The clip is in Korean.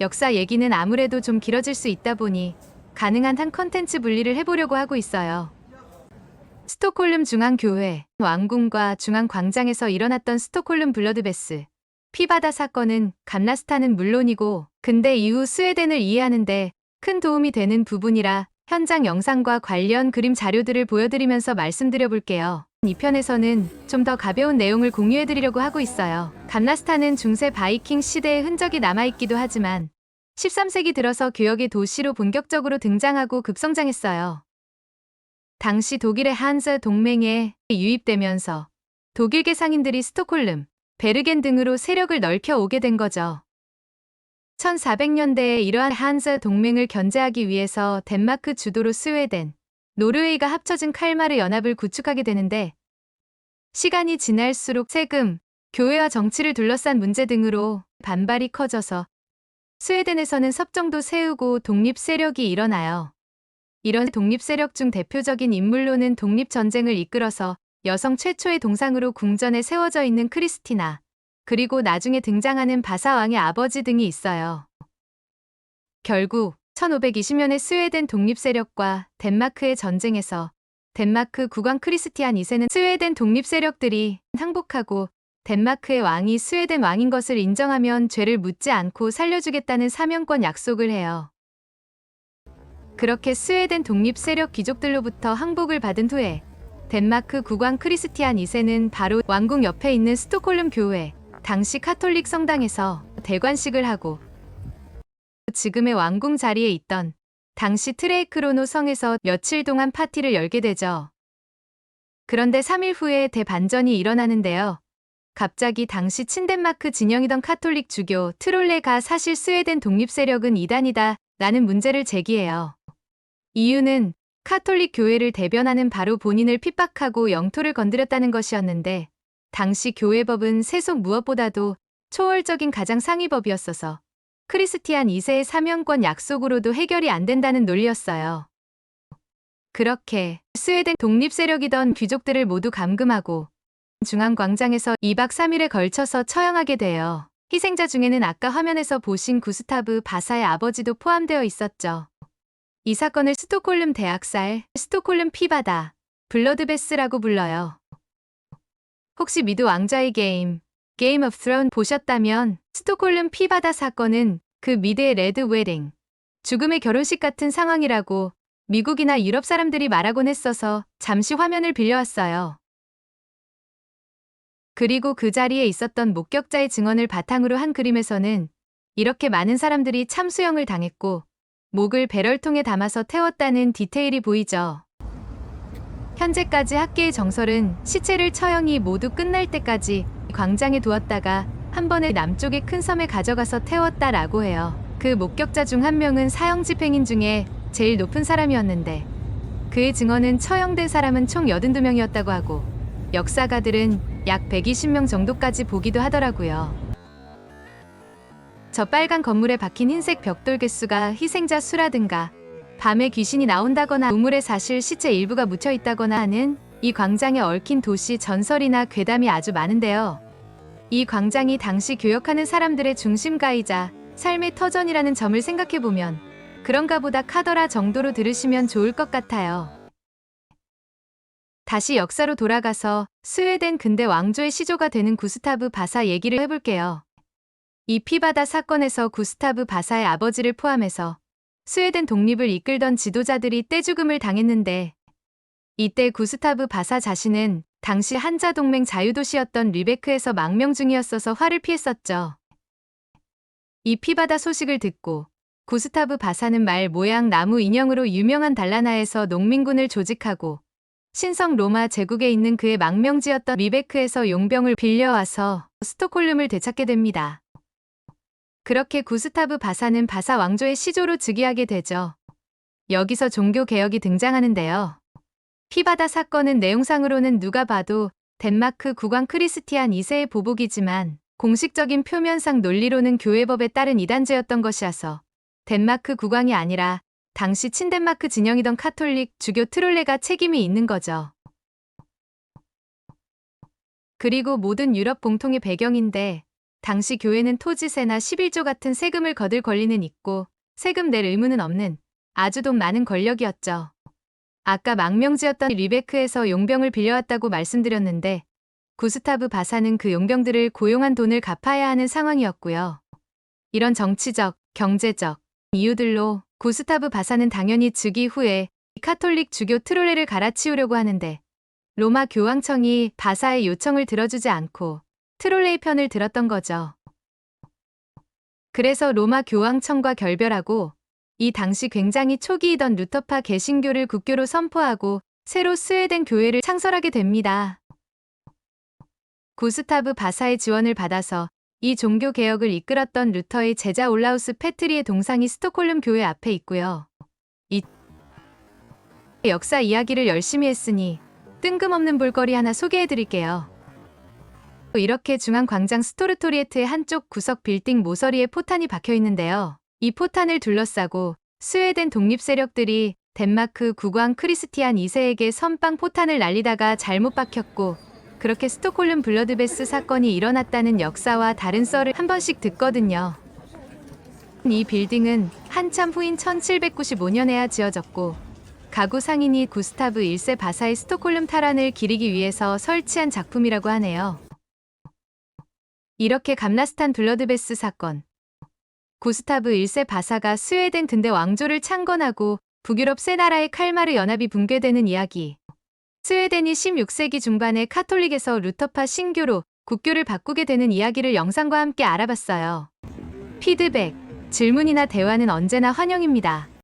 역사 얘기는 아무래도 좀 길어질 수 있다 보니 가능한 한 컨텐츠 분리를 해보려고 하고 있어요. 스톡홀름 중앙교회, 왕궁과 중앙광장에서 일어났던 스톡홀름 블러드베스, 피바다 사건은 감라스탄은 물론이고 근대 이후 스웨덴을 이해하는데 큰 도움이 되는 부분이라 현장 영상과 관련 그림 자료들을 보여드리면서 말씀드려 볼게요. 이 편에서는 좀 더 가벼운 내용을 공유해드리려고 하고 있어요. 감라스탄은 중세 바이킹 시대의 흔적이 남아있기도 하지만 13세기 들어서 교역의 도시로 본격적으로 등장하고 급성장했어요. 당시 독일의 한스 동맹에 유입되면서 독일계 상인들이 스톡홀름, 베르겐 등으로 세력을 넓혀 오게 된 거죠. 1400년대에 이러한 한스 동맹을 견제하기 위해서 덴마크 주도로 스웨덴, 노르웨이가 합쳐진 칼마르 연합을 구축하게 되는데 시간이 지날수록 세금, 교회와 정치를 둘러싼 문제 등으로 반발이 커져서 스웨덴에서는 섭정도 세우고 독립 세력이 일어나요. 이런 독립 세력 중 대표적인 인물로는 독립전쟁을 이끌어서 여성 최초의 동상으로 궁전에 세워져 있는 크리스티나, 그리고 나중에 등장하는 바사 왕의 아버지 등이 있어요. 결국 1520년의 스웨덴 독립 세력과 덴마크의 전쟁에서 덴마크 국왕 크리스티안 2세는 스웨덴 독립 세력들이 항복하고 덴마크의 왕이 스웨덴 왕인 것을 인정하면 죄를 묻지 않고 살려주겠다는 사명권 약속을 해요. 그렇게 스웨덴 독립 세력 귀족들로부터 항복을 받은 후에 덴마크 국왕 크리스티안 2세는 바로 왕궁 옆에 있는 스톡홀름 교회, 당시 카톨릭 성당에서 대관식을 하고 지금의 왕궁 자리에 있던 당시 트레이크로노 성에서 며칠 동안 파티를 열게 되죠. 그런데 3일 후에 대반전이 일어나는데요. 갑자기 당시 친덴마크 진영이던 카톨릭 주교 트롤레가 사실 스웨덴 독립 세력은 이단이다 라는 문제를 제기해요. 이유는 카톨릭 교회를 대변하는 바로 본인을 핍박하고 영토를 건드렸다는 것이었는데 당시 교회법은 세속 무엇보다도 초월적인 가장 상위법이었어서 크리스티안 2세의 사명권 약속으로도 해결이 안 된다는 논리였어요. 그렇게 스웨덴 독립 세력이던 귀족들을 모두 감금하고 중앙광장에서 2박 3일에 걸쳐서 처형하게 돼요. 희생자 중에는 아까 화면에서 보신 구스타브 바사의 아버지도 포함되어 있었죠. 이 사건을 스톡홀름 대학살, 스톡홀름 피바다, 블러드베스라고 불러요. 혹시 미드 왕좌의 게임 오브 스론 보셨다면 스톡홀름 피바다 사건은 그 미드의 레드 웨딩, 죽음의 결혼식 같은 상황이라고 미국이나 유럽 사람들이 말하곤 했어서 잠시 화면을 빌려왔어요. 그리고 그 자리에 있었던 목격자의 증언을 바탕으로 한 그림에서는 이렇게 많은 사람들이 참수형을 당했고 목을 배럴통에 담아서 태웠다는 디테일이 보이죠. 현재까지 학계의 정설은 시체를 처형이 모두 끝날 때까지 광장에 두었다가 한 번에 남쪽의 큰 섬에 가져가서 태웠다라고 해요. 그 목격자 중 한 명은 사형 집행인 중에 제일 높은 사람이었는데 그의 증언은 처형된 사람은 총 82명이었다고 하고 역사가들은 약 120명 정도까지 보기도 하더라고요. 저 빨간 건물에 박힌 흰색 벽돌 개수가 희생자 수라든가 밤에 귀신이 나온다거나 우물에 사실 시체 일부가 묻혀 있다거나 하는 이 광장에 얽힌 도시 전설이나 괴담이 아주 많은데요. 이 광장이 당시 교역하는 사람들의 중심가이자 삶의 터전이라는 점을 생각해보면 그런가 보다 카더라 정도로 들으시면 좋을 것 같아요. 다시 역사로 돌아가서 스웨덴 근대 왕조의 시조가 되는 구스타브 바사 얘기를 해볼게요. 이 피바다 사건에서 구스타브 바사의 아버지를 포함해서 스웨덴 독립을 이끌던 지도자들이 떼죽음을 당했는데 이때 구스타브 바사 자신은 당시 한자동맹 자유도시였던 르베크에서 망명 중이었어서 화를 피했었죠. 이 피바다 소식을 듣고 구스타브 바사는 말 모양 나무 인형으로 유명한 달라나에서 농민군을 조직하고 신성 로마 제국에 있는 그의 망명지였던 리베크에서 용병을 빌려와서 스톡홀름을 되찾게 됩니다. 그렇게 구스타브 바사는 바사 왕조의 시조로 즉위하게 되죠. 여기서 종교개혁이 등장하는데요. 피바다 사건은 내용상으로는 누가 봐도 덴마크 국왕 크리스티안 2세의 보복이지만 공식적인 표면상 논리로는 교회법에 따른 이단죄였던 것이어서 덴마크 국왕이 아니라 당시 친덴마크 진영이던 카톨릭 주교 트롤레가 책임이 있는 거죠. 그리고 모든 유럽 공통의 배경인데 당시 교회는 토지세나 11조 같은 세금을 거둘 권리는 있고 세금 낼 의무는 없는 아주 돈 많은 권력이었죠. 아까 망명지였던 리베크에서 용병을 빌려왔다고 말씀드렸는데 구스타브 바사는 그 용병들을 고용한 돈을 갚아야 하는 상황이었고요. 이런 정치적, 경제적 이유들로 구스타브 바사는 당연히 즉위 후에 카톨릭 주교 트롤레를 갈아치우려고 하는데 로마 교황청이 바사의 요청을 들어주지 않고 트롤레의 편을 들었던 거죠. 그래서 로마 교황청과 결별하고 이 당시 굉장히 초기이던 루터파 개신교를 국교로 선포하고 새로 스웨덴 교회를 창설하게 됩니다. 구스타브 바사의 지원을 받아서 이 종교 개혁을 이끌었던 루터의 제자 올라우스 페트리의 동상이 스톡홀름 교회 앞에 있고요. 이 역사 이야기를 열심히 했으니 뜬금없는 볼거리 하나 소개해드릴게요. 이렇게 중앙광장 스토르토리에트의 한쪽 구석 빌딩 모서리에 포탄이 박혀 있는데요. 이 포탄을 둘러싸고 스웨덴 독립 세력들이 덴마크 국왕 크리스티안 2세에게 선빵 포탄을 날리다가 잘못 박혔고 그렇게 스톡홀름 블러드베스 사건이 일어났다는 역사와 다른 썰을 한 번씩 듣거든요. 이 빌딩은 한참 후인 1795년에야 지어졌고 가구 상인이 구스타브 1세 바사의 스톡홀름 탈환을 기리기 위해서 설치한 작품이라고 하네요. 이렇게 감라스탄 블러드베스 사건. 구스타브 1세 바사가 스웨덴 근대 왕조를 창건하고 북유럽 세 나라의 칼마르 연합이 붕괴되는 이야기. 스웨덴이 16세기 중반에 카톨릭에서 루터파 신교로 국교를 바꾸게 되는 이야기를 영상과 함께 알아봤어요. 피드백, 질문이나 대화는 언제나 환영입니다.